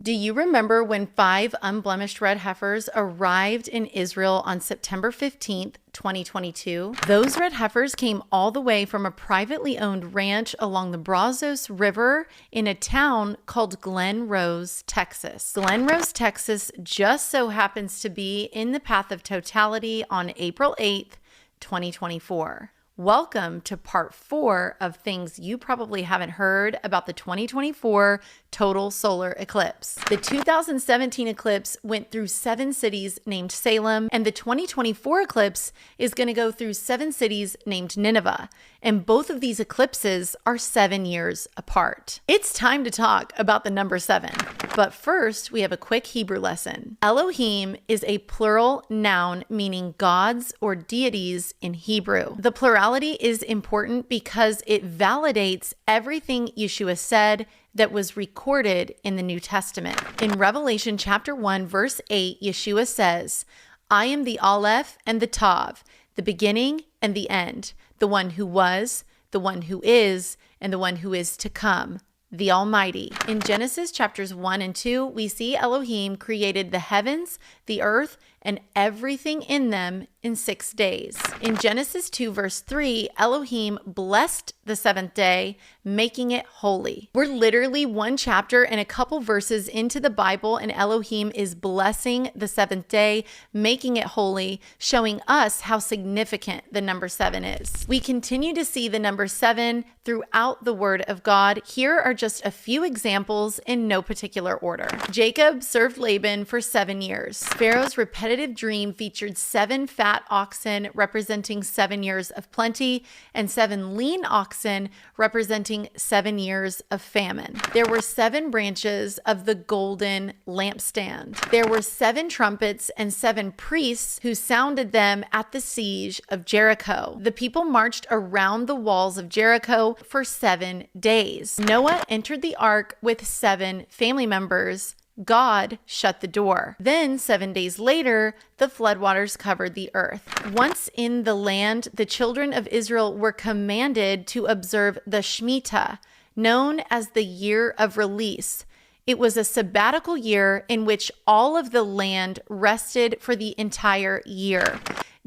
Do you remember when 5 unblemished red heifers arrived in Israel on September 15th, 2022? Those red heifers came all the way from a privately owned ranch along the Brazos River in a town called Glen Rose, Texas. Glen Rose, Texas just so happens to be in the path of totality on April 8th, 2024. Welcome to part 4 of things you probably haven't heard about the 2024 total solar eclipse. The 2017 eclipse went through 7 cities named Salem, and the 2024 eclipse is going to go through 7 cities named Nineveh. And both of these eclipses are 7 years apart. It's time to talk about the number 7. But first, we have a quick Hebrew lesson. Elohim is a plural noun meaning gods or deities in Hebrew. The plurality is important because it validates everything Yeshua said that was recorded in the New Testament. In Revelation chapter 1, verse 8, Yeshua says, "I am the Aleph and the Tav, the beginning and the end, the one who was, the one who is, and the one who is to come, the Almighty." In Genesis chapters 1 and 2, we see Elohim created the heavens, the earth, and everything in them in 6 days. In Genesis 2 verse 3, Elohim blessed the 7th day, making it holy. We're literally 1 chapter and a couple verses into the Bible, and Elohim is blessing the 7th day, making it holy, showing us how significant the number 7 is. We continue to see the number 7 throughout the Word of God. Here are just a few examples in no particular order. Jacob served Laban for 7 years. Pharaoh's repetitive dream featured 7 fat oxen representing 7 years of plenty and 7 lean oxen representing 7 years of famine. There were 7 branches of the golden lampstand. There were 7 trumpets and 7 priests who sounded them at the siege of Jericho. The people marched around the walls of Jericho for 7 days. Noah entered the ark with 7 family members. God shut the door. Then 7 days later, the floodwaters covered the earth. Once in the land, the children of Israel were commanded to observe the Shemitah, known as the year of release. It was a sabbatical year in which all of the land rested for the entire year.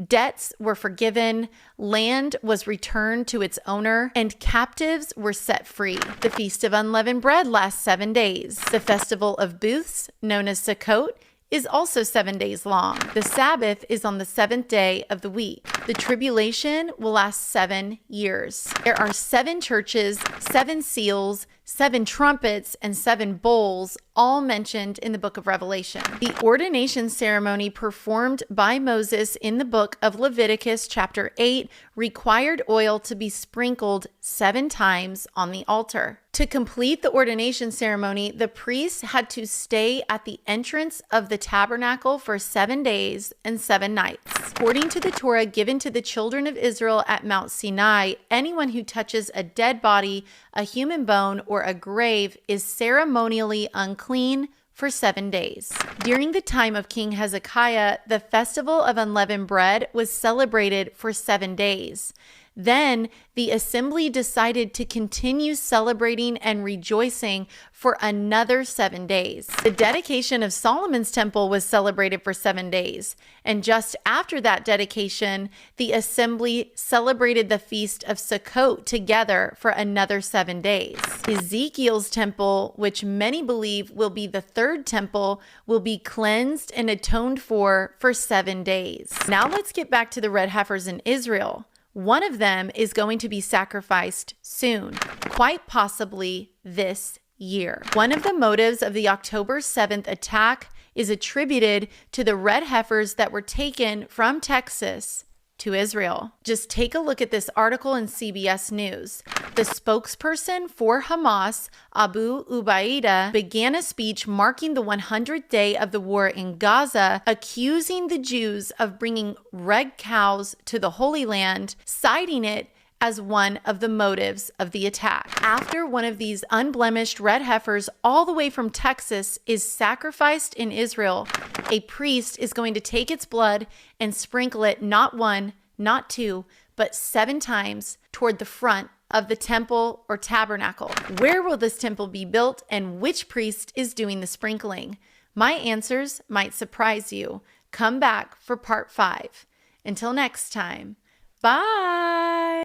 Debts were forgiven, land was returned to its owner, and captives were set free. The Feast of Unleavened Bread lasts 7 days. The Festival of Booths, known as Sukkot, is also 7 days long. The Sabbath is on the 7th day of the week. The tribulation will last 7 years. There are 7 churches, 7 seals, 7 trumpets, and 7 bowls, all mentioned in the book of Revelation. The ordination ceremony performed by Moses in the book of Leviticus chapter 8 required oil to be sprinkled 7 times on the altar. To complete the ordination ceremony, the priests had to stay at the entrance of the tabernacle for 7 days and 7 nights. According to the Torah given to the children of Israel at Mount Sinai, anyone who touches a dead body, a human bone, or a grave is ceremonially unclean for 7 days. During the time of King Hezekiah, the Festival of Unleavened Bread was celebrated for 7 days. Then the assembly decided to continue celebrating and rejoicing for another 7 days. The dedication of Solomon's temple was celebrated for 7 days. And just after that dedication, the assembly celebrated the feast of Sukkot together for another 7 days. Ezekiel's temple, which many believe will be the 3rd temple, will be cleansed and atoned for 7 days. Now let's get back to the red heifers in Israel. One of them is going to be sacrificed soon, quite possibly this year. One of the motives of the October 7th attack is attributed to the red heifers that were taken from Texas to Israel. Just take a look at this article in CBS News. The spokesperson for Hamas, Abu Ubaida, began a speech marking the 100th day of the war in Gaza, accusing the Jews of bringing red cows to the Holy Land, citing it as one of the motives of the attack. After one of these unblemished red heifers all the way from Texas is sacrificed in Israel, a priest is going to take its blood and sprinkle it not 1, not 2, but 7 times toward the front of the temple or tabernacle? Where will this temple be built, and which priest is doing the sprinkling? My answers might surprise you. Come back for part 5. Until next time, bye!